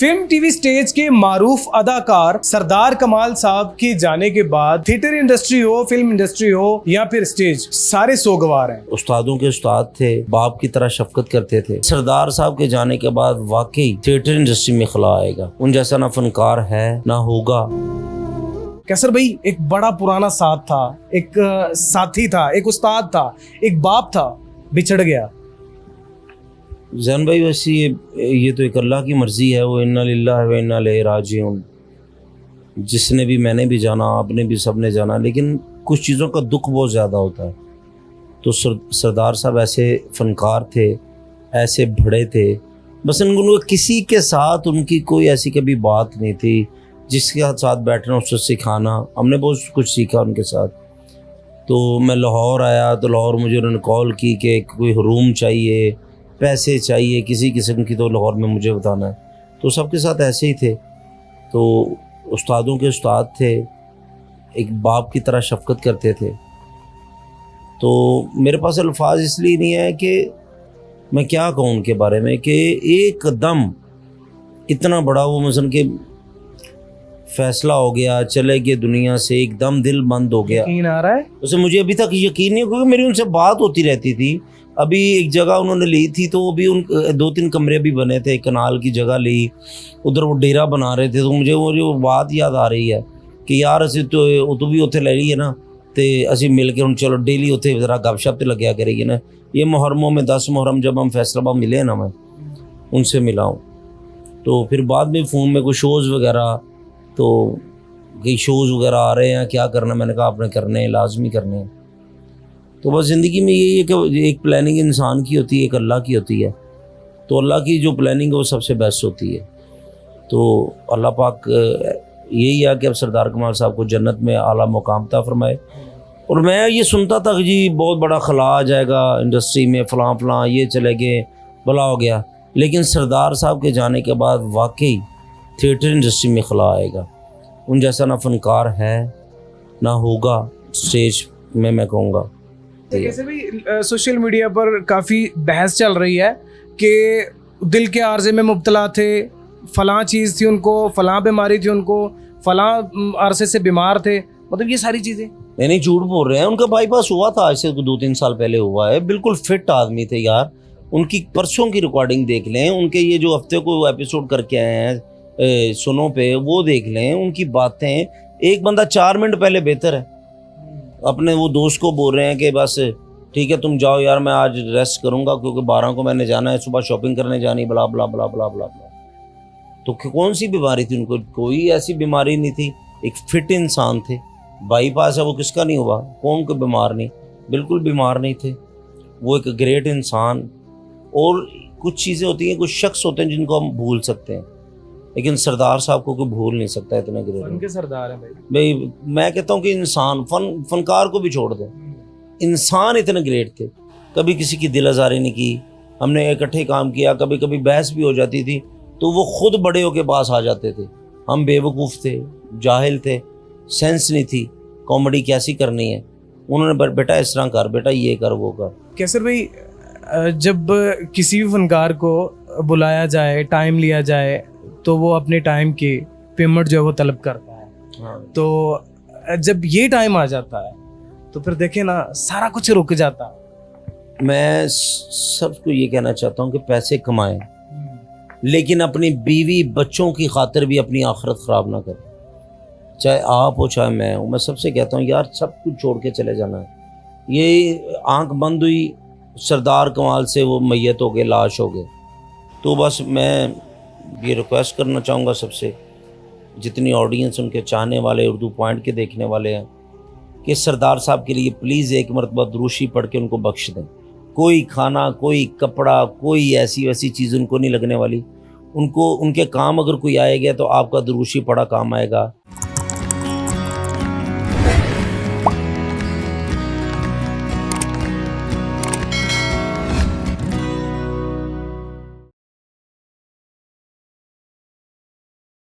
Film T V stage کے معروف اداکار سردار کمال صاحب کے جانے کے بعد تھیٹر انڈسٹری ہو، فلم انڈسٹری ہو یا پھر سٹیج، سارے سوگوار ہیں۔ استادوں کے استاد تھے، باپ کی طرح شفقت کرتے تھے۔ سردار صاحب کے جانے کے بعد واقعی تھیٹر انڈسٹری میں خلا آئے گا، ان جیسا نہ فنکار ہے نہ ہوگا۔ کیسر بھائی ایک بڑا پرانا ساتھ تھا، ایک ساتھی تھا، ایک استاد تھا، ایک باپ تھا، بچھڑ گیا۔ زین بھائی ویسے یہ تو ایک اللہ کی مرضی ہے، وہ انا للہ و انا الیہ راجعون۔ جس نے بھی، میں نے بھی جانا، آپ نے بھی، سب نے جانا، لیکن کچھ چیزوں کا دکھ بہت زیادہ ہوتا ہے۔ تو سردار صاحب ایسے فنکار تھے، ایسے بڑے تھے، بس ان کو کسی کے ساتھ ان کی کوئی ایسی کبھی بات نہیں تھی جس کے ساتھ بیٹھنا، اس سے سکھانا۔ ہم نے بہت کچھ سیکھا ان کے ساتھ۔ تو میں لاہور آیا تو لاہور مجھے انہوں نے کال کی کہ کوئی روم چاہیے، پیسے چاہیے، کسی قسم کی، تو لاہور میں مجھے بتانا ہے۔ تو سب کے ساتھ ایسے ہی تھے۔ تو استادوں کے استاد تھے، ایک باپ کی طرح شفقت کرتے تھے۔ تو میرے پاس الفاظ اس لیے نہیں ہے کہ میں کیا کہوں ان کے بارے میں، کہ ایک دم اتنا بڑا وہ مثلا کہ فیصلہ ہو گیا، چلے گئے دنیا سے، ایک دم دل بند ہو گیا۔ یقین آ رہا ہے؟ اسے مجھے ابھی تک یقین نہیں، کیونکہ میری ان سے بات ہوتی رہتی تھی۔ ابھی ایک جگہ انہوں نے لی تھی، تو وہ بھی ان 2-3 کمرے بھی بنے تھے، کنال کی جگہ لی، ادھر وہ ڈیرا بنا رہے تھے۔ تو مجھے وہ بات یاد آ رہی ہے کہ یار اسی تو بھی اتنے لے لیے نا، تو اسی مل کے چلو ڈیلی اتنے ذرا گپ شپ تو لگیا کرے گی نا۔ یہ محرموں میں 10 محرم جب ہم فیصل آباد ملے نا، میں ان سے ملا ہوں۔ تو پھر بعد میں فون میں کوئی شوز وغیرہ، تو کئی شوز وغیرہ آ رہے ہیں، کیا کرنا؟ میں نے کہا آپ نے کرنے ہیں، لازمی کرنے ہیں۔ تو بس زندگی میں یہی ہے کہ ایک پلاننگ انسان کی ہوتی ہے، ایک اللہ کی ہوتی ہے۔ تو اللہ کی جو پلاننگ ہے وہ سب سے بیسٹ ہوتی ہے۔ تو اللہ پاک یہی ہے کہ اب سردار کمال صاحب کو جنت میں اعلیٰ مقام عطا فرمائے۔ اور میں یہ سنتا تھا کہ جی بہت بڑا خلا آ جائے گا انڈسٹری میں، فلاں فلاں، یہ چلے گئے، بلا ہو گیا۔ لیکن سردار صاحب کے جانے کے بعد واقعی تھیٹر انڈسٹری میں خلا آئے گا، ان جیسا نہ فنکار ہے نہ ہوگا اسٹیج میں کہوں گا۔ جیسے بھی سوشل میڈیا پر کافی بحث چل رہی ہے کہ دل کے عارضے میں مبتلا تھے، فلاں چیز تھی ان کو، فلاں بیماری تھی ان کو، فلاں عرصے سے بیمار تھے، مطلب یہ ساری چیزیں نہیں جھوٹ بول رہے ہیں۔ ان کا بائی پاس ہوا تھا، آج سے 2-3 سال پہلے ہوا ہے۔ بالکل فٹ آدمی تھے یار۔ ان کی پرسوں کی ریکارڈنگ دیکھ لیں، ان کے یہ جو ہفتے کو ایپیسوڈ کر کے آئے ہیں سنو پہ، وہ دیکھ لیں ان کی باتیں۔ ایک بندہ 4 منٹ پہلے بہتر ہے، اپنے وہ دوست کو بول رہے ہیں کہ بس ٹھیک ہے تم جاؤ یار، میں آج ریسٹ کروں گا کیونکہ 12 کو میں نے جانا ہے، صبح شاپنگ کرنے جانی، بلا بلا بلا بلا بلا بلا۔ تو کون سی بیماری تھی ان کو؟ کوئی ایسی بیماری نہیں تھی، ایک فٹ انسان تھے۔ بائی پاس ہے وہ کس کا نہیں ہوا؟ کون کو بیمار نہیں؟ بالکل بیمار نہیں تھے۔ وہ ایک گریٹ انسان۔ اور کچھ چیزیں ہوتی ہیں، کچھ شخص ہوتے ہیں جن کو ہم بھول سکتے ہیں، لیکن سردار صاحب کو کوئی بھول نہیں سکتا۔ اتنے گریٹ ان کے سردار ہیں بھائی۔ میں کہتا ہوں کہ انسان، فنکار کو بھی چھوڑ دیں، انسان اتنے گریٹ تھے، کبھی کسی کی دل آزاری نہیں کی۔ ہم نے اکٹھے کام کیا، کبھی کبھی بحث بھی ہو جاتی تھی تو وہ خود بڑے ہو کے پاس آ جاتے تھے۔ ہم بے وقوف تھے، جاہل تھے، سینس نہیں تھی کامیڈی کیسی کرنی ہے۔ انہوں نے بیٹا اس طرح کر، بیٹا یہ کر، وہ کر۔ کیسر بھائی جب کسی بھی فنکار کو بلایا جائے، ٹائم لیا جائے، تو وہ اپنے ٹائم کی پیمنٹ جو ہے وہ طلب کرتا ہے۔ تو جب یہ ٹائم آ جاتا ہے تو پھر دیکھیں نا، سارا کچھ رک جاتا ہے۔ میں سب کو یہ کہنا چاہتا ہوں کہ پیسے کمائیں، لیکن اپنی بیوی بچوں کی خاطر بھی اپنی آخرت خراب نہ کریں، چاہے آپ ہو چاہے میں ہوں۔ میں سب سے کہتا ہوں یار سب کچھ چھوڑ کے چلے جانا ہے۔ یہ آنکھ بند ہوئی سردار کمال سے، وہ میت ہو گئے، لاش ہو گئے۔ تو بس میں یہ ریکویسٹ کرنا چاہوں گا سب سے، جتنی آڈینس ان کے چاہنے والے، اردو پوائنٹ کے دیکھنے والے ہیں، کہ سردار صاحب کے لیے پلیز ایک مرتبہ دروشی پڑھ کے ان کو بخش دیں۔ کوئی کھانا، کوئی کپڑا، کوئی ایسی ویسی چیز ان کو نہیں لگنے والی۔ ان کو ان کے کام اگر کوئی آئے گا تو آپ کا دروشی پڑھا کام آئے گا۔